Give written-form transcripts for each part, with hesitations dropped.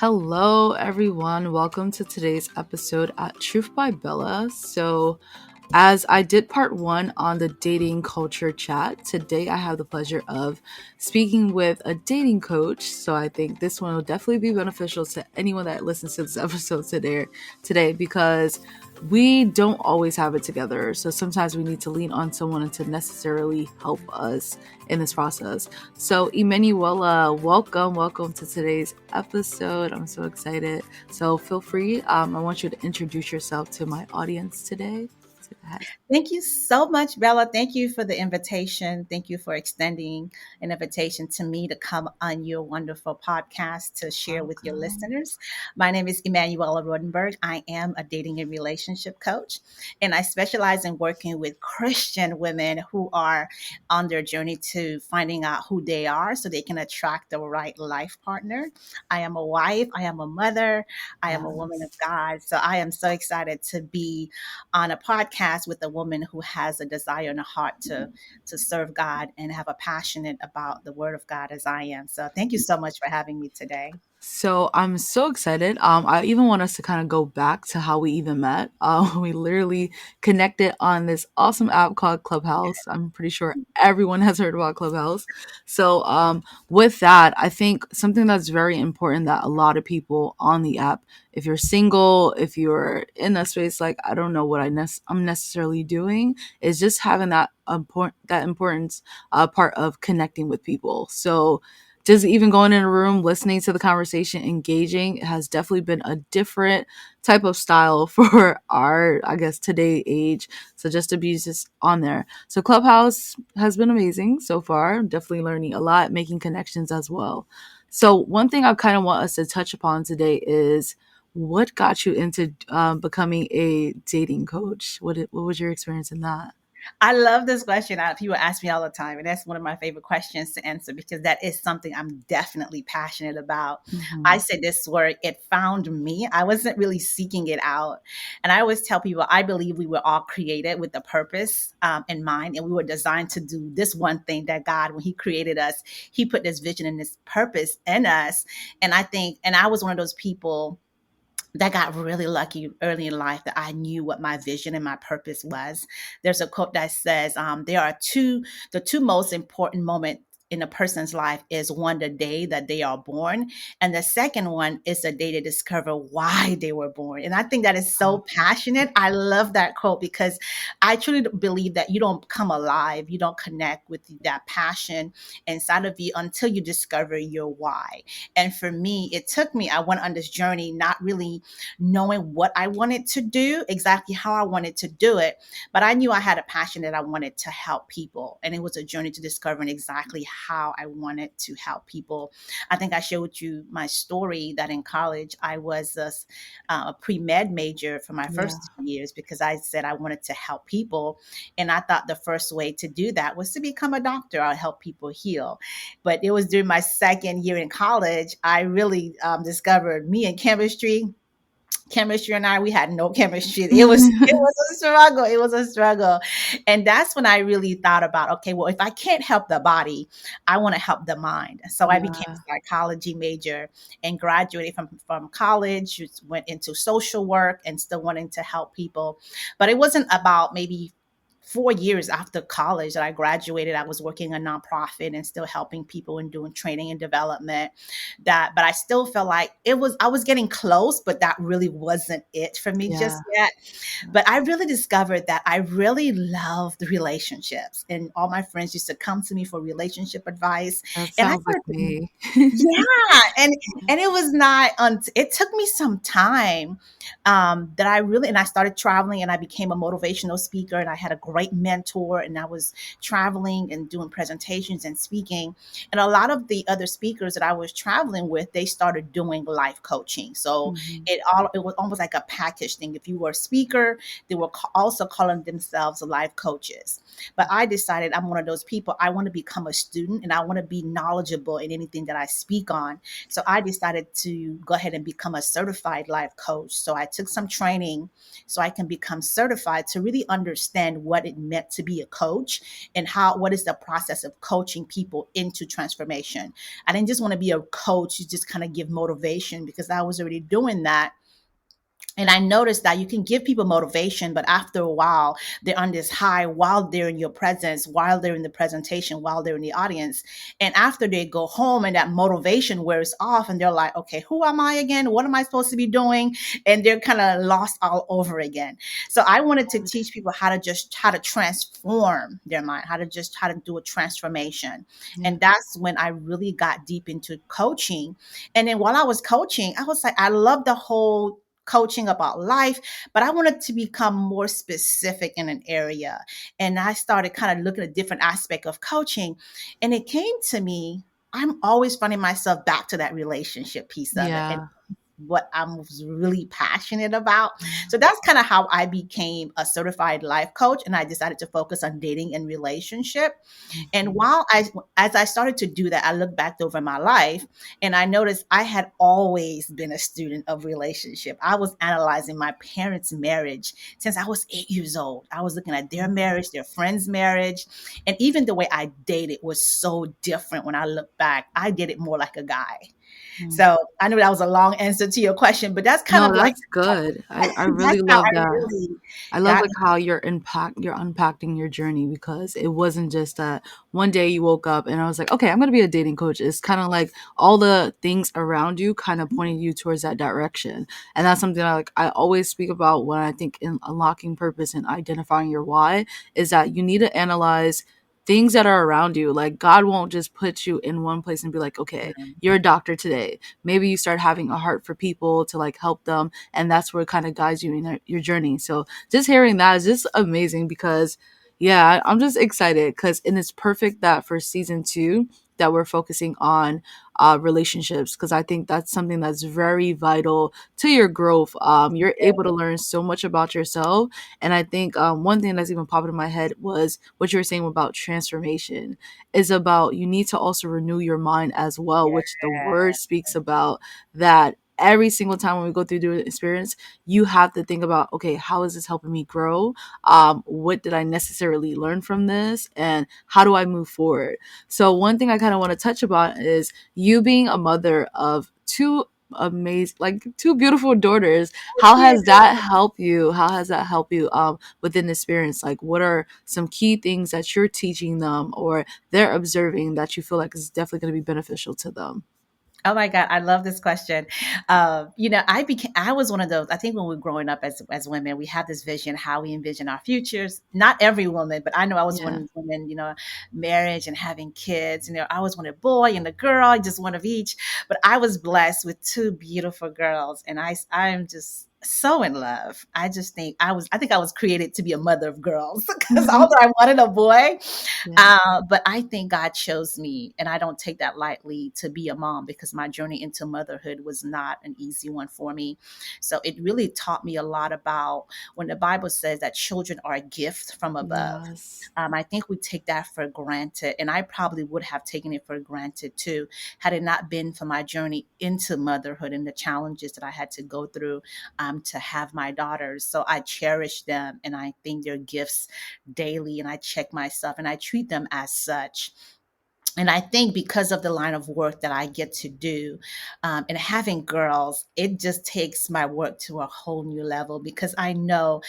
Hello, everyone. Welcome to today's episode at Truth by Bella. As I did part one on the dating culture chat, today I have the pleasure of speaking with a dating coach. So, I think this one will definitely be beneficial to anyone that listens to this episode today because we don't always have it together. So, sometimes we need to lean on someone to necessarily help us in this process. So, Emmanuela, welcome to today's episode. I'm so excited. So, feel free. I want you to introduce yourself to my audience today. So go ahead. Thank you so much, Bella. Thank you for the invitation. Thank you for extending an invitation to me to come on your wonderful podcast to share with your Welcome. listeners. My name is Emmanuela Rodenberg. I am a dating and relationship coach, and I specialize in working with Christian women who are on their journey to finding out who they are so they can attract the right life partner. I am a wife, I am a mother, I am a woman of Yes. God. So I am so excited to be on a podcast with a woman who has a desire and a heart to serve God and have a passionate about the Word of God as I am. So thank you so much for having me today. So I'm so excited. I even want us to kind of go back to how we even met. We literally connected on this awesome app called Clubhouse. I'm pretty sure everyone has heard about Clubhouse. With that, I think something that's very important that a lot of people on the app, if you're single, if you're in a space like I don't know what I'm necessarily doing, is just having that important part of connecting with people. So just even going in a room, listening to the conversation, engaging has definitely been a different type of style for our, I guess, today age. So just to be just on there. So Clubhouse has been amazing so far. Definitely learning a lot, making connections as well. So one thing I kind of want us to touch upon today is what got you into becoming a dating coach? What was your experience in that? I love this question. People ask me all the time, and that's one of my favorite questions to answer because that is something I'm definitely passionate about. I Hmm. say this word, it found me. I wasn't really seeking it out. And I always tell people, I believe we were all created with a purpose in mind, and we were designed to do this one thing that God, when He created us, He put this vision and this purpose in us. And I think, and I was one of those people that got really lucky early in life that I knew what my vision and my purpose was. There's a quote that says, there are the two most important moments in a person's life is one, the day that they are born. And the second one is the day they discover why they were born. And I think that is so passionate. I love that quote because I truly believe that you don't come alive, you don't connect with that passion inside of you until you discover your why. And for me, it took me, I went on this journey not really knowing what I wanted to do, exactly how I wanted to do it. But I knew I had a passion that I wanted to help people. And it was a journey to discovering exactly how I wanted to help people. I think I shared with you my story that in college, I was a pre-med major for my Yeah. first 2 years because I said I wanted to help people. And I thought the first way to do that was to become a doctor. I'll help people heal. But it was during my second year in college, I really discovered me in chemistry and I, we had no chemistry. It was a struggle. It was a struggle. And that's when I really thought about, okay, well, if I can't help the body, I want to help the mind. So I became Yeah. a psychology major and graduated from college, went into social work and still wanting to help people. But it wasn't about maybe 4 years after college that I graduated, I was working a nonprofit and still helping people and doing training and development. But I still felt like I was getting close, but that really wasn't it for me Yeah. just yet. But I really discovered that I really loved relationships, and all my friends used to come to me for relationship advice, That and I sounds like started to, me. yeah, and it was not. It took me some time that I really, and I started traveling and I became a motivational speaker and I had a great mentor and I was traveling and doing presentations and speaking. And a lot of the other speakers that I was traveling with, they started doing life coaching. So Mhm. it was almost like a package thing. If you were a speaker, they were also calling themselves life coaches. But I decided I'm one of those people. I want to become a student and I want to be knowledgeable in anything that I speak on. So I decided to go ahead and become a certified life coach. So So I took some training so I can become certified to really understand what it meant to be a coach and what is the process of coaching people into transformation. I didn't just want to be a coach to just kind of give motivation because I was already doing that. And I noticed that you can give people motivation, but after a while, they're on this high while they're in your presence, while they're in the presentation, while they're in the audience. And after they go home and that motivation wears off, and they're like, okay, who am I again? What am I supposed to be doing? And they're kind of lost all over again. So I wanted to teach people how to transform their mind, how to do a transformation. Yeah. And that's when I really got deep into coaching. And then while I was coaching, I was like, I love the whole coaching about life, but I wanted to become more specific in an area. And I started kind of looking at different aspect of coaching. And it came to me, I'm always finding myself back to that relationship piece of it. And Yeah. what I was really passionate about. So that's kind of how I became a certified life coach. And I decided to focus on dating and relationship. And Mhm. as I started to do that, I looked back over my life and I noticed I had always been a student of relationship. I was analyzing my parents' marriage since I was 8 years old. I was looking at their marriage, their friends' marriage, and even the way I dated was so different when I look back. I did it more like a guy. Mhm. So I know that was a long answer to your question, but that's kind No, of like that's good. I that's really how love I that. really I love got like how you're unpacking your journey because it wasn't just that one day you woke up and I was like, okay, I'm gonna be a dating coach. It's kind of like all the things around you kind of pointing you towards that direction. And that's something I always speak about when I think in unlocking purpose and identifying your why is that you need to analyze things that are around you. Like God won't just put you in one place and be like, okay, you're a doctor today. Maybe you start having a heart for people to like help them, and that's where it kind of guides you in your journey. So just hearing that is just amazing because yeah, I'm just excited because and it's perfect that for season two that we're focusing on relationships because I think that's something that's very vital to your growth. You're able to learn so much about yourself, and I think one thing that's even popping in my head was what you were saying about transformation is about you need to also renew your mind as well, yeah. which the word speaks about that every single time when we go through the experience, you have to think about, okay, how is this helping me grow? What did I necessarily learn from this? And how do I move forward? So one thing I kind of want to touch about is you being a mother of two amazing like two beautiful daughters. How Yeah. has that helped you? How has that helped you within the experience? Like what are some key things that you're teaching them or they're observing that you feel like is definitely going to be beneficial to them? Oh my God, I love this question. I was one of those. I think when we were growing up as women, we had this vision how we envision our futures. Not every woman, but I know I was one Yeah. of those women. Marriage and having kids. I always wanted a boy and a girl, just one of each. But I was blessed with two beautiful girls, and I'm just so in love. I think I was created to be a mother of girls because although I wanted a boy, Yeah. but I think God chose me, and I don't take that lightly to be a mom because my journey into motherhood was not an easy one for me. So it really taught me a lot about when the Bible says that children are a gift from above. Yes. I think we take that for granted, and I probably would have taken it for granted too, had it not been for my journey into motherhood and the challenges that I had to go through to have my daughters. So I cherish them, and I think they're gifts daily, and I check myself and I treat them as such. And I think because of the line of work that I get to do, and having girls, it just takes my work to a whole new level because I know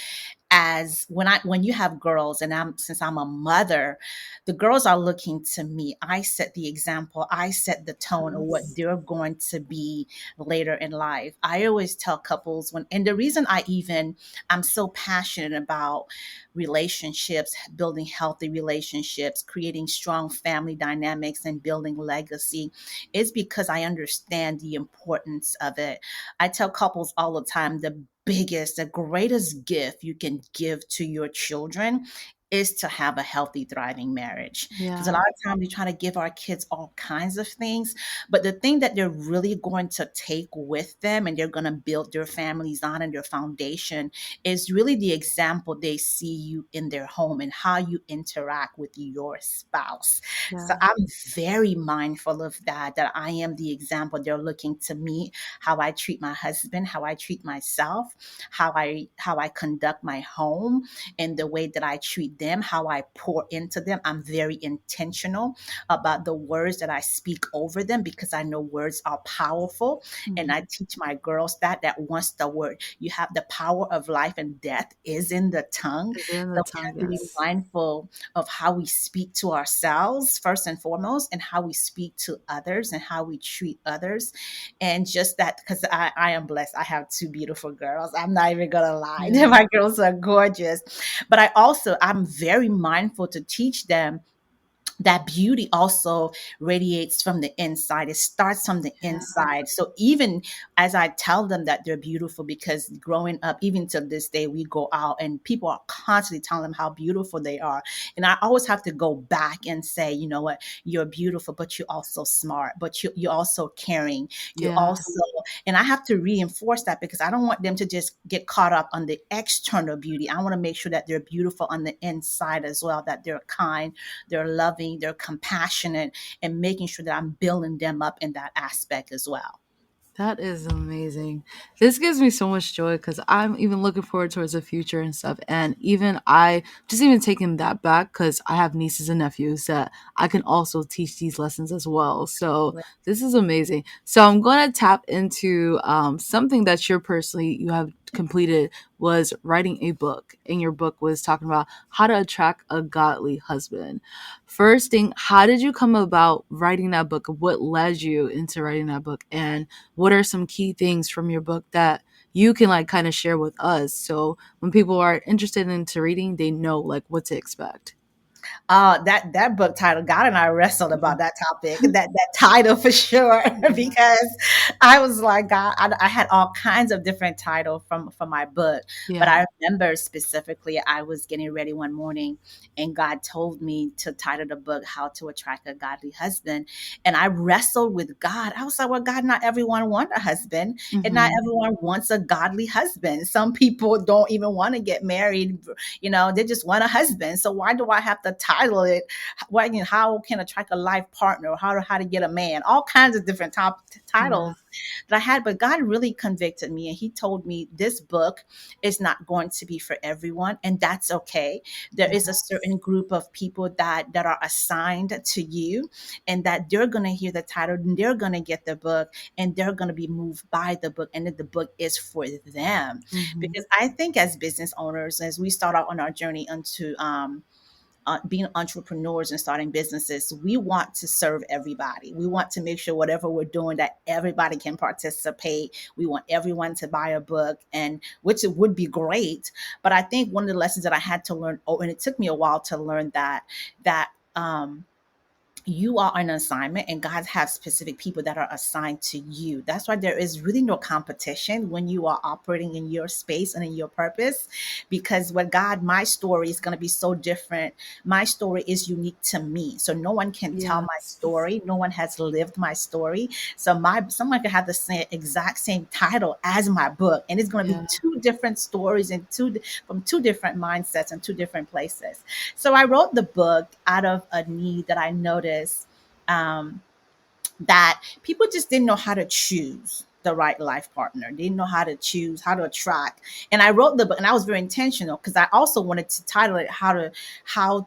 as when you have girls, and since I'm a mother, the girls are looking to me. I set the example, I set the tone of what Yes. they're going to be later in life. I always tell couples and the reason I'm so passionate about relationships, building healthy relationships, creating strong family dynamics, and building legacy is because I understand the importance of it. I tell couples all the time the greatest gift you can give to your children is to have a healthy, thriving marriage. Because a Yeah. lot of times we try to give our kids all kinds of things, but the thing that they're really going to take with them and they're going to build their families on and their foundation is really the example they see you in their home and how you interact with your spouse. So Yeah. I'm very mindful of that I am the example they're looking to me, how I treat my husband, how I treat myself, how I conduct my home, and the way that I treat them, how I pour into them. I'm very intentional about the words that I speak over them because I know words are powerful. And I Mhm. teach my girls that once the word, you have the power of life and death is in the tongue. Is in the So we tongue, have to be yes. mindful of how we speak to ourselves first and foremost, and how we speak to others and how we treat others. And just that, because I am blessed. I have two beautiful girls. I'm not even gonna lie. Yeah. My girls are gorgeous. But I'm very mindful to teach them that beauty also radiates from the inside. It starts from the Yeah. inside. So even as I tell them that they're beautiful, because growing up, even to this day, we go out and people are constantly telling them how beautiful they are. And I always have to go back and say, you know what, you're beautiful, but you're also smart, but you're also caring. You Yeah. also, and I have to reinforce that because I don't want them to just get caught up on the external beauty. I want to make sure that they're beautiful on the inside as well, that they're kind, they're loving, they're compassionate, and making sure that I'm building them up in that aspect as well. That is amazing. This gives me so much joy because I'm even looking forward towards the future and stuff. And even I just even taking that back because I have nieces and nephews that I can also teach these lessons as well. So this is amazing. So I'm going to tap into something that you have completed was writing a book. And your book was talking about how to attract a godly husband. First thing, how did you come about writing that book? What led you into writing that book? And what are some key things from your book that you can like kind of share with us so when people are interested into reading they know like what to expect. That book title, God and I wrestled about that topic, that title for sure, Yeah. because I was like, God, I had all kinds of different titles from my book, but Yeah. I remember specifically I was getting ready one morning, and God told me to title the book "How to Attract a Godly Husband," and I wrestled with God. I was like, well, God, not everyone wants a husband, and not Hmm. everyone wants a godly husband. Some people don't even want to get married, they just want a husband. So why do I have to title it? Why, how can attract a life partner? How to get a man? All kinds of different Yeah. titles that I had. But God really convicted me, and He told me this book is not going to be for everyone, and that's okay. There is a Yes. certain group of people that are assigned to you, and that they're going to hear the title, and they're going to get the book, and they're going to be moved by the book, and that the book is for them. Hmm. Because I think as business owners, as we start out on our journey into being entrepreneurs and starting businesses, we want to serve everybody. We want to make sure whatever we're doing that everybody can participate. We want everyone to buy a book, and which it would be great. But I think one of the lessons that I had to learn, and it took me a while to learn that you are on an assignment, and God has specific people that are assigned to you. That's why there is really no competition when you are operating in your space and in your purpose. Because with God, my story is going to be so different. My story is unique to me. So no one can tell my Yes. story. No one has lived my story. So someone could have the same exact same title as my book. And it's going to be Yeah. two different stories and from two different mindsets and two different places. So I wrote the book out of a need that I noticed, um, that people just didn't know how to choose the right life partner. They didn't know how to choose, how to attract. And I wrote the book, and I was very intentional because I also wanted to title it "How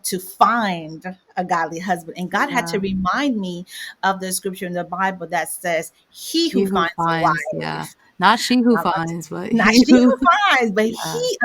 to Find a Godly Husband." And God had to Yeah. remind me of the scripture in the Bible that says, "He He who who finds a finds, yeah. wife." Not she who Um, finds, but Not he she who. who finds, but Yeah.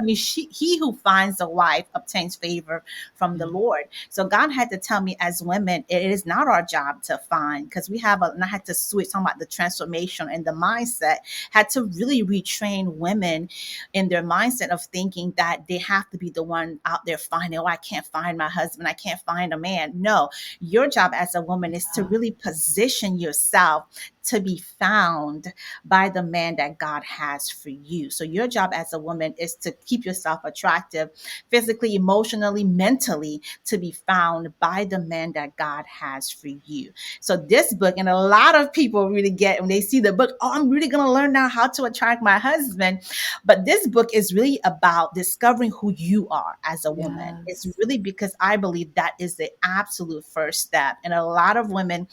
he who finds a wife obtains favor from the Yeah. Lord. So God had to tell me as women, it is not our job to find, because and I had to switch, talking about the transformation and the mindset, had to really retrain women in their mindset of thinking that they have to be the one out there finding, oh, I can't find my husband, I can't find a man. No, your job as a woman is to Yeah. really position yourself to be found by the man that God has for you. So your job as a woman is to keep yourself attractive physically, emotionally, mentally, to be found by the man that God has for you. So this book, and a lot of people really get when they see the book, oh, I'm really going to learn now how to attract my husband. But this book is really about discovering who you are as a woman. It's Yes. really because I believe that is the absolute first step. And a lot of women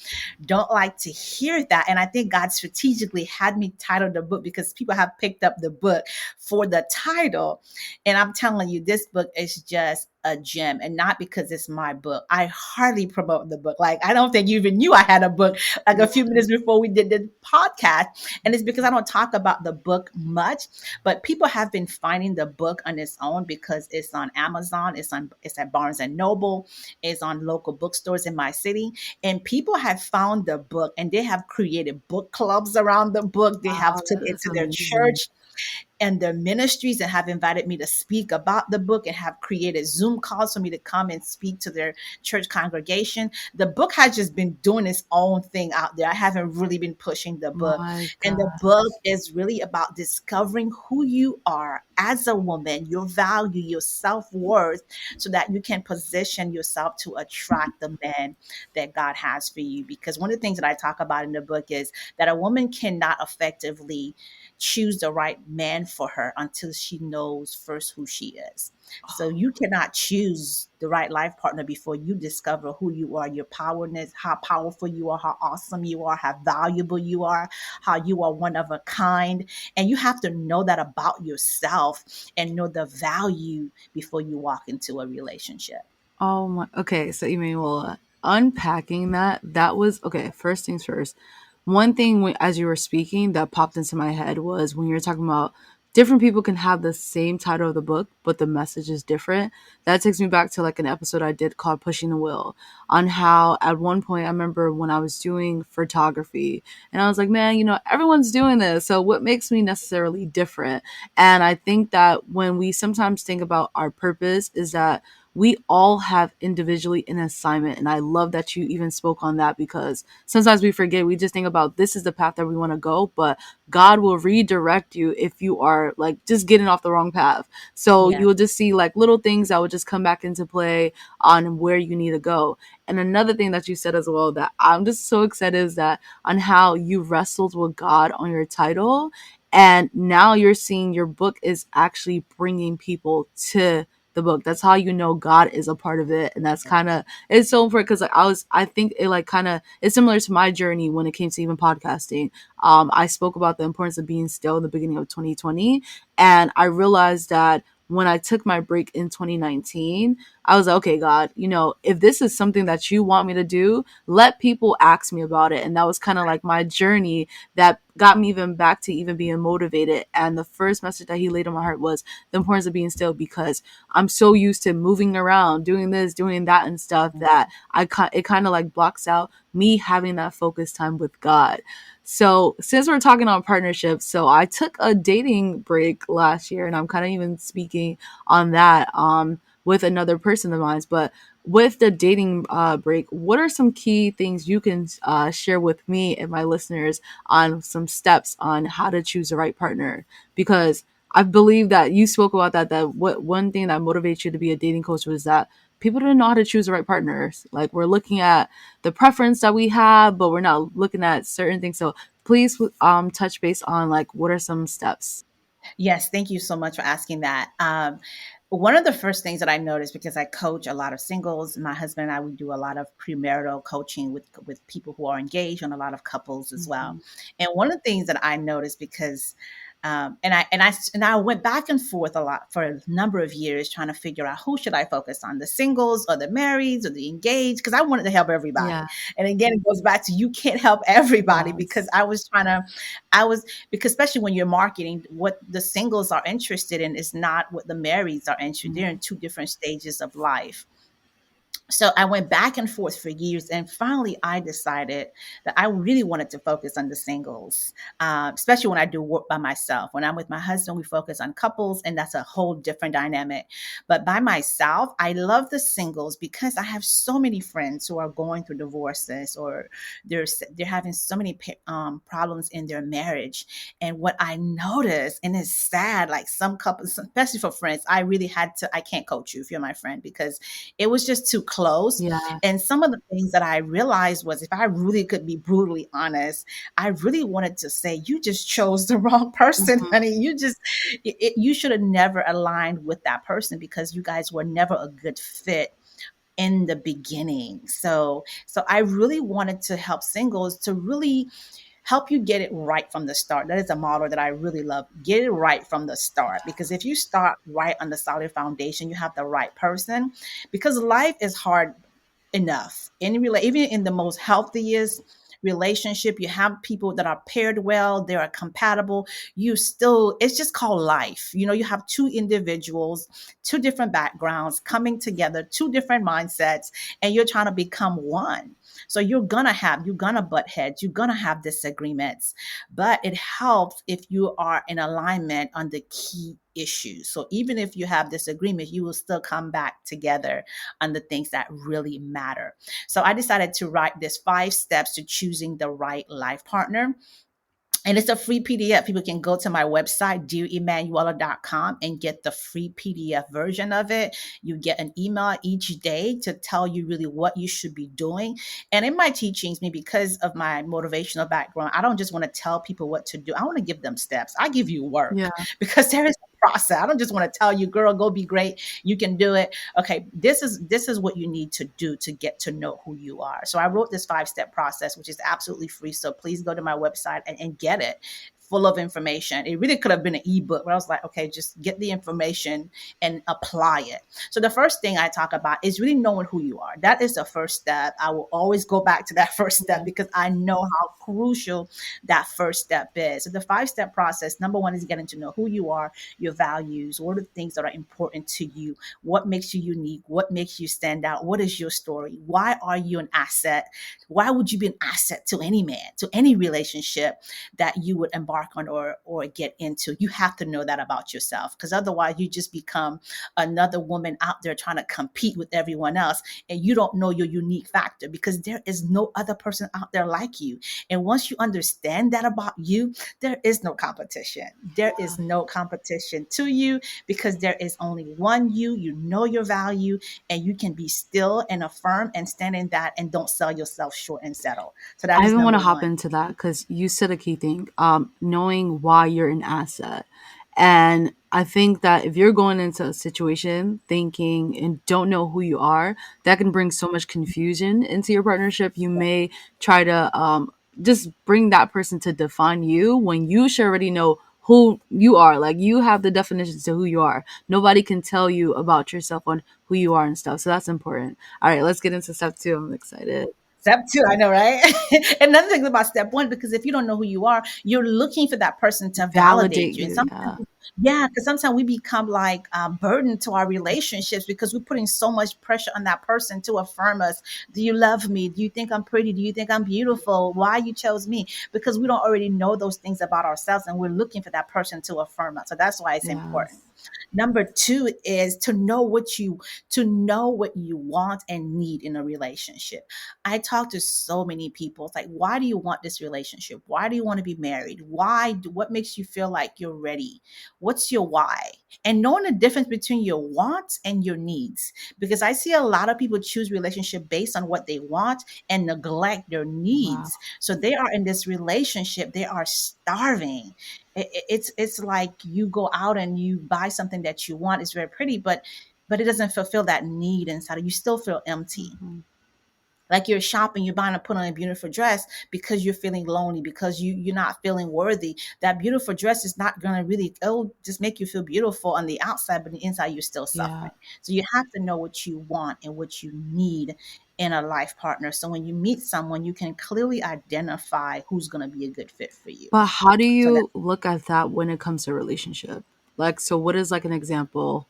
don't like to hear that. And I think God strategically had me title the book because people have picked up the book for the title. And I'm telling you, this book is just a gem, and not because it's my book. I hardly promote the book. Like, I don't think you even knew I had a book like a few minutes before we did the podcast. And it's because I don't talk about the book much, but people have been finding the book on its own because it's on Amazon, it's at Barnes and Noble, it's on local bookstores in my city. And people have found the book and they have created book clubs around the book. They have Wow, took that it is to their amazing. church and their ministries and have invited me to speak about the book and have created Zoom calls for me to come and speak to their church congregation. The book has just been doing its own thing out there. I haven't really been pushing the book. My And the God. book is really about discovering who you are as a woman, your value, your self worth, so that you can position yourself to attract the man that God has for you. Because one of the things that I talk about in the book is that a woman cannot effectively choose the right man for her until she knows first who she is. So you cannot choose the right life partner before you discover who you are, your powerness, how powerful you are, how awesome you are, how valuable you are, how you are one of a kind. And you have to know that about yourself and know the value before you walk into a relationship. Oh my. Okay, so Emmanuel, unpacking that, that was okay. First things first. One thing as you were speaking that popped into my head was when you were talking about different people can have the same title of the book, but the message is different. That takes me back to like an episode I did called Pushing the Wheel, on how at one point I remember when I was doing photography and I was like, man, everyone's doing this. So what makes me necessarily different? And I think that when we sometimes think about our purpose, is that we all have individually an assignment. And I love that you even spoke on that, because sometimes we forget, we just think about this is the path that we want to go, but God will redirect you if you are like just getting off the wrong path. So Yeah. you will just see like little things that will just come back into play on where you need to go. And another thing that you said as well that I'm just so excited is that on how you wrestled with God on your title, and now you're seeing your book is actually bringing people to the book. That's how you know God is a part of it. And that's kind of, it's so important, because like I think it like kind of is similar to my journey when it came to even podcasting. I spoke about the importance of being still in the beginning of 2020, and I realized that when I took my break in 2019, I was like, okay, God, if this is something that you want me to do, let people ask me about it. And that was kind of like my journey that got me even back to even being motivated. And the first message that he laid on my heart was the importance of being still, because I'm so used to moving around, doing this, doing that, and stuff, that it kind of like blocks out me having that focus time with God. So since we're talking on partnerships, so I took a dating break last year, and I'm kind of even speaking on that with another person of mine. But with the dating break, what are some key things you can share with me and my listeners on some steps on how to choose the right partner? Because I believe that you spoke about that what one thing that motivates you to be a dating coach was that people don't know how to choose the right partners. Like, we're looking at the preference that we have, but we're not looking at certain things. So please touch base on like what are some steps. Yes, thank you so much for asking that. One of the first things that I noticed, because I coach a lot of singles, my husband and I, we do a lot of premarital coaching with people who are engaged and a lot of couples as well. Mhm. And one of the things that I noticed, because and I went back and forth a lot for a number of years trying to figure out who should I focus on, the singles or the marrieds or the engaged, because I wanted to help everybody. Yeah. And again, it goes back to you can't help everybody, because Yes. I was because especially when you're marketing, what the singles are interested in is not what the marrieds are interested in. They're in two different stages of life. So I went back and forth for years, and finally I decided that I really wanted to focus on the singles, especially when I do work by myself. When I'm with my husband, we focus on couples, and that's a whole different dynamic. But by myself, I love the singles because I have so many friends who are going through divorces, or they're having so many problems in their marriage. And what I noticed, and it's sad, like some couples, especially for friends, I really had to. I can't coach you if you're my friend because it was just too close. Yeah. And some of the things that I realized was, if I really could be brutally honest, I really wanted to say, you just chose the wrong person, Mhm. honey. You should have never aligned with that person because you guys were never a good fit in the beginning. So I really wanted to help singles to really help you get it right from the start. That is a model that I really love. Get it right from the start. Because if you start right on the solid foundation, you have the right person. Because life is hard enough. Even in the most healthiest relationship, you have people that are paired well, they are compatible. It's just called life. You have two individuals, two different backgrounds coming together, two different mindsets, and you're trying to become one. So you're gonna butt heads, you're gonna have disagreements, but it helps if you are in alignment on the key issues. So even if you have disagreement, you will still come back together on the things that really matter. So I decided to write this 5 steps to choosing the right life partner, and it's a free PDF. People can go to my website, dearemmanuela.com, and get the free PDF version of it. You get an email each day to tell you really what you should be doing. And in my teachings, me, because of my motivational background, I don't just want to tell people what to do. I want to give them steps. I give you work Yeah. because there is a process. I don't just want to tell you, girl, go be great. You can do it. Okay, this is what you need to do to get to know who you are. So I wrote this 5-step process, which is absolutely free. So please go to my website and get it, full of information. It really could have been an ebook, but I was like, okay, just get the information and apply it. So the first thing I talk about is really knowing who you are. That is the first step. I will always go back to that first step Yeah. because I know how crucial that first step is. So the 5-step process, number one is getting to know who you are, your values, what are the things that are important to you, what makes you unique, what makes you stand out, what is your story, why are you an asset, why would you be an asset to any man, to any relationship that you would embark on or get into. You have to know that about yourself, because otherwise you just become another woman out there trying to compete with everyone else, and you don't know your unique factor because there is no other person out there like you. And once you understand that about you, there is no competition. There is no competition to you because there is only one you. You know your value, and you can be still and affirm and stand in that, and don't sell yourself short and settle. So that I is even want number to hop one. into that because you said a key thing, knowing why you're an asset. And I think that if you're going into a situation thinking and don't know who you are, that can bring so much confusion into your partnership. You may try to just bring that person to define you when you should already know who you are. Like you have the definitions to who you are. Nobody can tell you about yourself on who you are and stuff. So that's important. All right, let's get into step two. I'm excited. Step two, I know, right? Another thing about step one, because if you don't know who you are, you're looking for that person to validate Validate you. And you. sometimes, Yeah. yeah, because sometimes we become like a burden to our relationships because we're putting so much pressure on that person to affirm us. Do you love me? Do you think I'm pretty? Do you think I'm beautiful? Why you chose me? Because we don't already know those things about ourselves, and we're looking for that person to affirm us. So that's why it's important. Yes. Number two is to know what you want and need in a relationship. I talk to so many people. It's like, why do you want this relationship? Why do you want to be married? What makes you feel like you're ready? What's your why? And knowing the difference between your wants and your needs. Because I see a lot of people choose relationship based on what they want and neglect their Wow. needs. So they are in this relationship, they are starving. It's like you go out and you buy something that you want. It's very pretty, but it doesn't fulfill that need inside. You still feel empty, Mhm. like you're shopping, you're buying to put on a beautiful dress because you're feeling lonely, because you're not feeling worthy. That beautiful dress is not going to really, it'll just make you feel beautiful on the outside, but the inside you're still Yeah. suffering. So you have to know what you want and what you need in a life partner, so when you meet someone you can clearly identify who's going to be a good fit for you. But how do So that you look at that when it comes to relationship? Like, so what is like an example?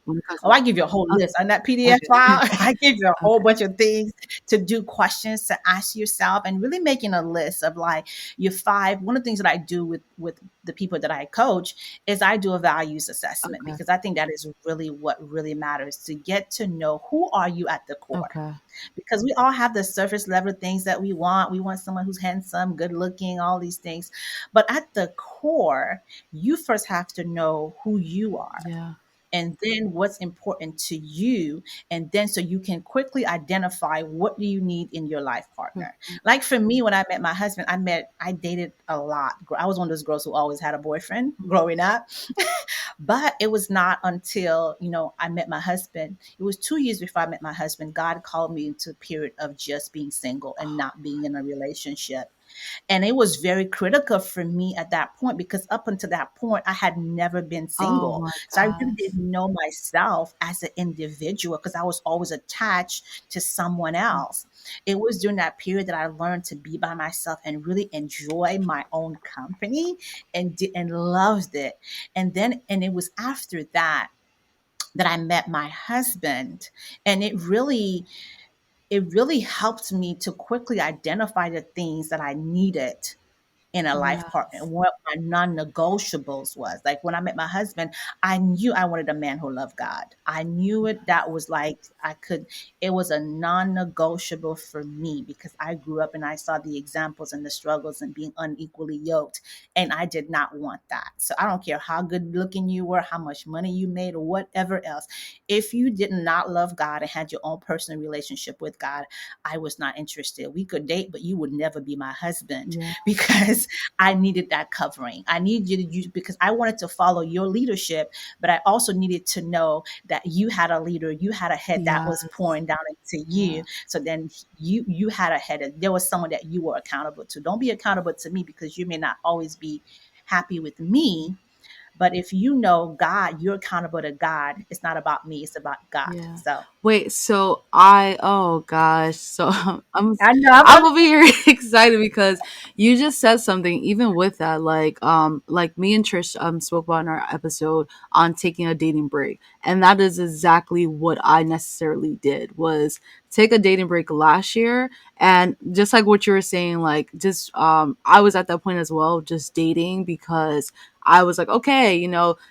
when it comes Oh, to I give you a whole okay, list on that PDF okay, file. I give you a whole okay, bunch of things to do, questions to ask yourself, and really making a list of like your five. One of the things that I do with the people that I coach is I do a values assessment, okay, because I think that is really what really matters, to get to know who are you at the core, okay. because we all have the surface level things that we want. We want someone who's handsome, good looking, all these things. But at the core, you first have to know who you are, Yeah. and then what's important to you, and then so you can quickly identify what do you need in your life partner. Okay. Like for me, when I met my husband, I dated a lot. I was one of those girls who always had a boyfriend growing up. But it was not until, I met my husband. It was 2 years before I met my husband, God called me into a period of just being single and not being in a relationship. And it was very critical for me at that point, because up until that point, I had never been Oh single. my So I really gosh. didn't know myself as an individual, because I was always attached to someone else. It was during that period that I learned to be by myself and really enjoy my own company, and loved it. And it was after that that I met my husband. And it really helped me to quickly identify the things that I needed in a life partner, Yes. and what my non-negotiables was. Like when I met my husband, I knew I wanted a man who loved God. I knew it. That was like, it was a non-negotiable for me, because I grew up and I saw the examples and the struggles and being unequally yoked. And I did not want that. So I don't care how good looking you were, how much money you made, or whatever else. If you did not love God and had your own personal relationship with God, I was not interested. We could date, but you would never be my husband, Yeah. because I needed that covering. I needed you to use, because I wanted to follow your leadership, but I also needed to know that you had a leader, you had a head that was Yes. pouring down into Yeah. you. So then you had a head. There was someone that you were accountable to. Don't be accountable to me, because you may not always be happy with me. But if you know God, you're accountable to God. It's not about me, it's about God. Yeah. So Wait, so oh gosh. So I know I'm over here excited because you just said something even with that like me and Trish spoke about in our episode on taking a dating break. And that is exactly what I necessarily did was take a dating break last year. And just like what you were saying, like just I was at that point as well, just dating because I was like, okay,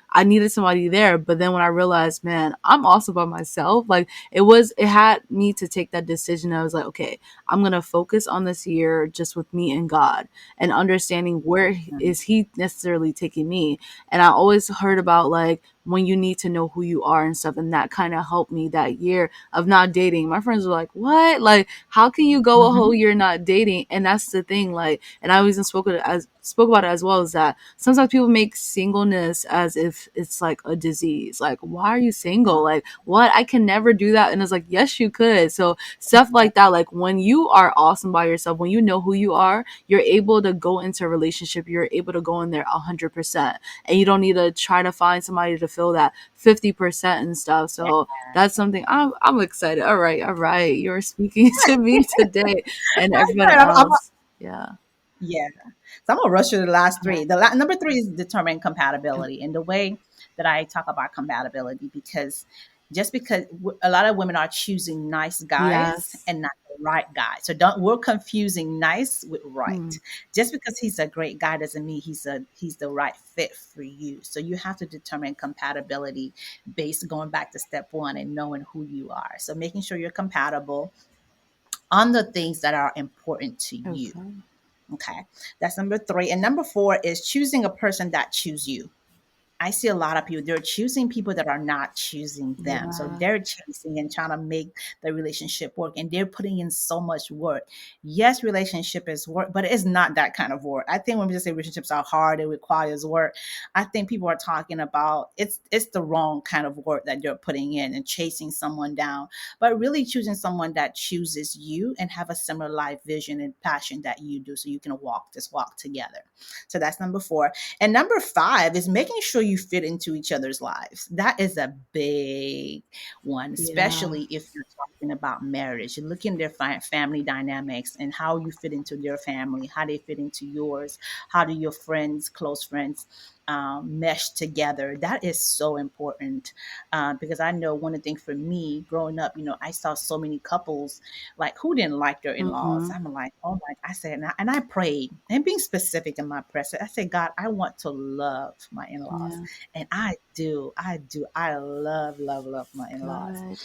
I needed somebody there. But then when I realized, man, I'm also by myself, like it had me to take that decision. I was like, okay, I'm gonna focus on this year just with me and God and understanding where is He necessarily taking me. And I always heard about like when you need to know who you are and stuff, and that kind of helped me that year of not dating. My friends were like, what? Like, how can you go a whole Mhm. year not dating? And that's the thing, like, and I even spoke about it as well, is that sometimes people make singleness as if it's like a disease. Like, why are you single? Like, what? I can never do that. And it's like, yes, you could. So stuff like that, like when you are awesome by yourself, when you know who you are, you're able to go into a relationship, you're able to go in there 100%. And you don't need to try to find somebody to fill that 50% and stuff. Yeah. So that's something I'm excited. All right, all right. You're speaking to me today and everybody I'm else. Yeah. Yeah. So I'm gonna rush through the last Okay. three. Number three is determine compatibility, and the way that I talk about compatibility, because just because a lot of women are choosing nice guys Yes. and not the right guy. So don't we're confusing nice with Hmm. right. Just because he's a great guy doesn't mean he's the right fit for you. So you have to determine compatibility based going back to step one and knowing who you are. So making sure you're compatible on the things that are important to you. Okay. Okay. That's number three. And number four is choosing a person that choose you. I see a lot of people, they're choosing people that are not choosing them. So Yeah. they're chasing and trying to make the relationship work, and they're putting in so much work. Yes, relationship is work, but it's not that kind of work. I think when we just say relationships are hard, it requires work. I think people are talking about it's the wrong kind of work that you're putting in and chasing someone down, but really choosing someone that chooses you and have a similar life vision and passion that you do, so you can walk together. So that's number four. And number five is making sure you fit into each other's lives. That is a big one, Yeah. especially if you're talking about marriage. You're looking at their family dynamics and how you fit into their family, how they fit into yours, how do your friends, close friends, mesh together. That is so important, because I know one of the things for me growing up, I saw so many couples like who didn't like their in-laws. Mm-hmm. I'm like, oh my, I said, and I prayed and being specific in my prayer. I said, God, I want to love my in-laws. Yeah. And I love, love, love my in-laws. Good.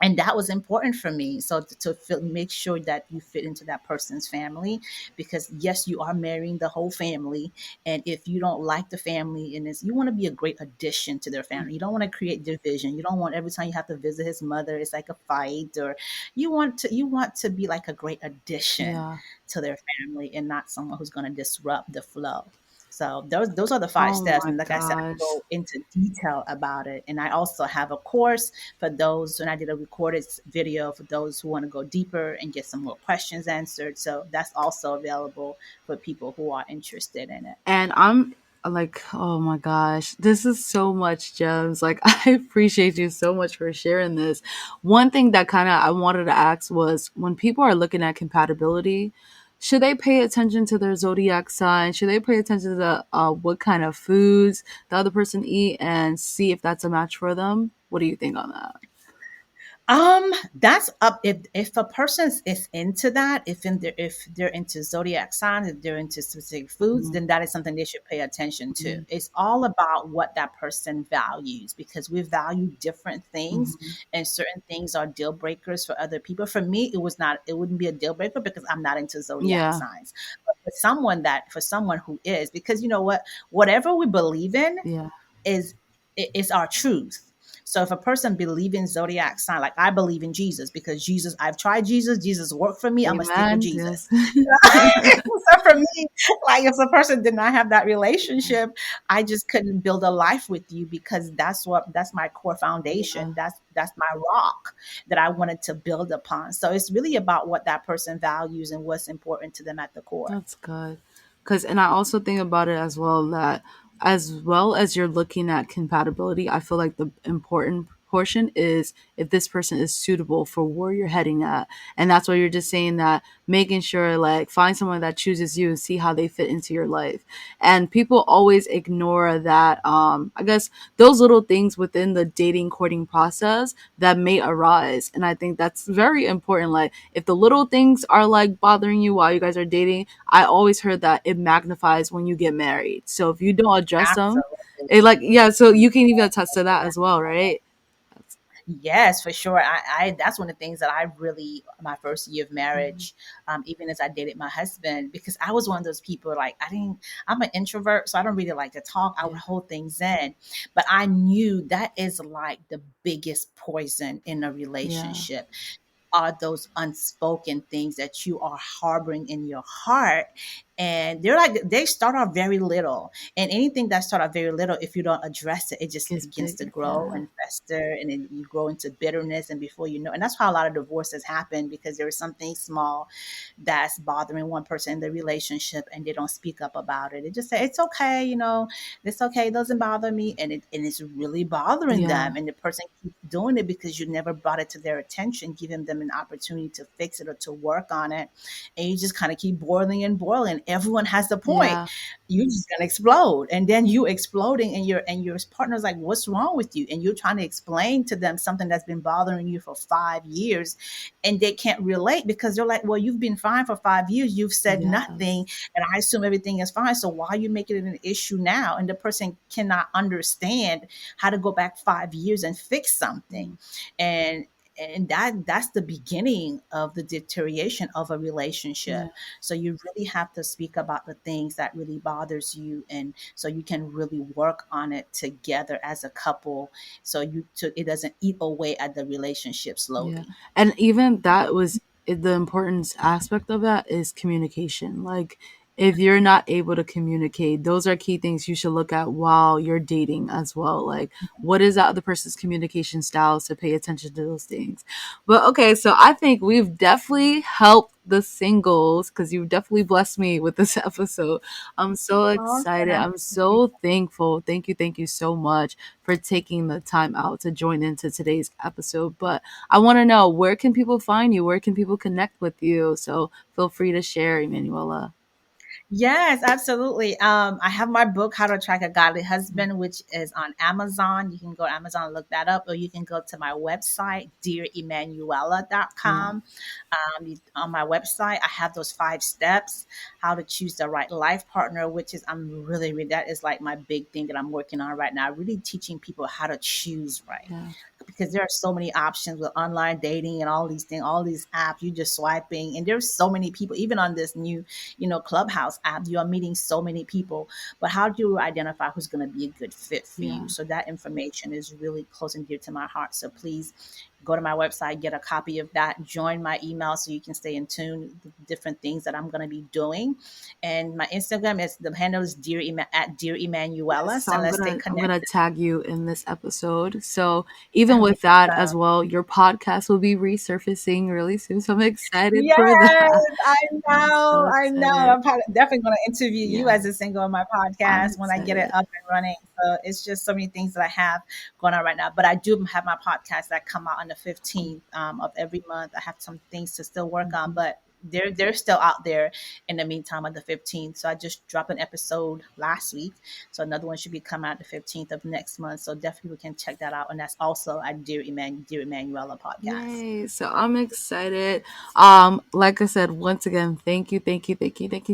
And that was important for me, so to make sure that you fit into that person's family, because yes, you are marrying the whole family, and if you don't like the family and this, you want to be a great addition to their family. You don't want to create division. You don't want every time you have to visit his mother it's like a fight, or you want to be like a great addition Yeah. to their family and not someone who's going to disrupt the flow. So those are the five Oh steps, my and like I said, I gosh. go into detail about it, and I also have a course for those, and I did a recorded video for those who want to go deeper and get some more questions answered. So that's also available for people who are interested in it. And I'm like, oh my gosh, this is so much gems. Like, I appreciate you so much for sharing this. One thing that kind of I wanted to ask was when people are looking at compatibility, should they pay attention to their zodiac sign? Should they pay attention to the what kind of foods the other person eat and see if that's a match for them? What do you think on that? That's up if a person is into that, if they're into zodiac signs, if they're into specific foods, Mhm. then that is something they should pay attention to. Mhm. It's all about what that person values, because we value different things, Mhm. and certain things are deal breakers for other people. For me, it wouldn't be a deal breaker because I'm not into zodiac Yeah. signs. But for someone who is, because you know what, whatever we believe in Yeah. is is our truth. So if a person believes in zodiac sign, like I believe in Jesus because Jesus, I've tried Jesus, Jesus worked for me, I'm gonna stick with Amen. Jesus. Yes. So for me, like if the person did not have that relationship, I just couldn't build a life with you, because that's my core Yeah. foundation. That's my rock that I wanted to build upon. So it's really about what that person values and what's important to them at the core. That's good. Cause and I also think about it as well that as well as you're looking at compatibility, I feel like the important portion is if this person is suitable for where you're heading at. And that's why you're just saying that making sure like find someone that chooses you and see how they fit into your life. And people always ignore that I guess those little things within the dating courting process that may arise. And I think that's very important. Like if the little things are like bothering you while you guys are dating, I always heard that it magnifies when you get married. So if you don't address them, Absolutely. it like yeah. So you can even attest to that as well, right? That's, Yes, for sure. I that's one of the things that I really, my first year of mhm. marriage, even as I dated my husband, because I was one of those people like I'm an introvert, so I don't really like to talk. I would Yeah, hold things in, but I knew that is like the biggest poison in a yeah, relationship, are those unspoken things that you are harboring in your heart. And they start off very little. And anything that start off very little, if you don't address it, it just gets begins to bigger. grow Yeah, and fester, and then you grow into bitterness. And before you know, and that's how a lot of divorces happen, because there is something small that's bothering one person in the relationship, and they don't speak up about it. They just say, it's okay, it's okay, it doesn't bother me. And it's really bothering yeah, them. And the person keeps doing it because you never brought it to their attention, giving them an opportunity to fix it or to work on it. And you just kind of keep boiling and boiling. Everyone has the point. yeah, You're just gonna explode. And then you exploding, and your partner's like, what's wrong with you? And you're trying to explain to them something that's been bothering you for 5 years, and they can't relate, because they're like, well, you've been fine for 5 years, you've said nothing, yes, and I assume everything is fine. So why are you making it an issue now? And the person cannot understand how to go back 5 years and fix something. mm, And that's the beginning of the deterioration of a relationship. yeah, So you really have to speak about the things that really bothers you, and so you can really work on it together as a couple, so it doesn't eat away at the relationship yeah. slowly. And even that was the importance aspect of that is communication. Like if you're not able to communicate, those are key things you should look at while you're dating as well. Like what is that other person's communication styles to pay attention to those things. But okay, so I think we've definitely helped the singles because you've definitely blessed me with this episode. I'm so excited. Awesome. I'm so thankful. Thank you so much for taking the time out to join into today's episode. But I want to know, where can people find you? Where can people connect with you? So feel free to share, Emanuela. Yes, absolutely. I have my book, How to Attract a Godly Husband, which is on Amazon. You can go to Amazon and look that up, or you can go to my website, Yeah, dearemmanuela.com. On my website, I have those 5 steps, how to choose the right life partner, which is, that is like my big thing that I'm working on right now, really teaching people how to choose right. yeah, Because there are so many options with online dating and all these things, all these apps, you just swiping, and there's so many people, even on this new, Clubhouse app, you are meeting so many people. But how do you identify who's going to be a good fit for you? yeah. So that information is really close and dear to my heart. So please go to my website, get a copy of that, join my email so you can stay in tune with the different things that I'm going to be doing. And my Instagram is, the handle is at Dear Yes, Emmanuela. so So let's stay I'm gonna connected. tag you in this episode. So even That'd be with that as awesome. well, your podcast will be resurfacing really soon. So I'm excited Yes, for that. I I'm so know. I know. excited. I'm definitely going to interview you Yeah, as a single on my I'm podcast when I get it excited. up and running. So it's just so many things that I have going on right now. But I do have my podcast that come out on the 15th of every month. I have some things to still work on, Mhm. but they're still out there in the meantime of the 15th. So I just dropped an episode last week. So another one should be coming out the 15th of next month. So definitely we can check that out. And that's also at Dear Emanuela podcast. Yay. So I'm excited. Like I said, once again, thank you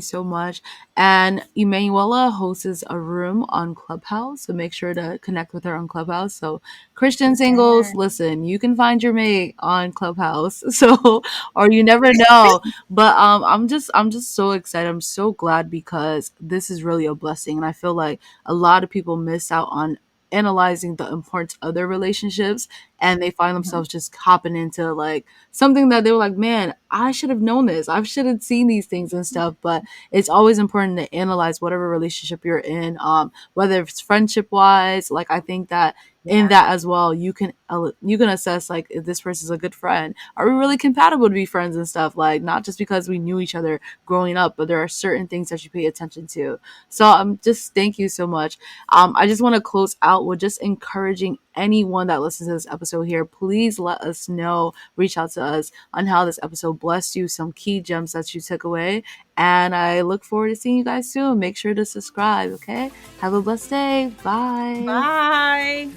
so much. And Emanuela hosts a room on Clubhouse. So make sure to connect with her on Clubhouse. So Christian singles, Yeah. listen, you can find your mate on Clubhouse. So or you never know. But I'm just so excited. I'm so glad because this is really a blessing. And I feel like a lot of people miss out on analyzing the importance of their relationships, and they find Mhm. themselves just hopping into like something that they were like, man, I should have known this, I should have seen these things and stuff. But it's always important to analyze whatever relationship you're in, whether it's friendship wise. Like I think that in Yeah. that as well, you can assess like if this person's a good friend, are we really compatible to be friends and stuff, like not just because we knew each other growing up, but there are certain things that you pay attention to. So just thank you so much. I just want to close out with just encouraging anyone that listens to this episode here. Please let us know, reach out to us on how this episode blessed you, some key gems that you took away. And I look forward to seeing you guys soon. Make sure to subscribe, okay? Have a blessed day. Bye. Bye.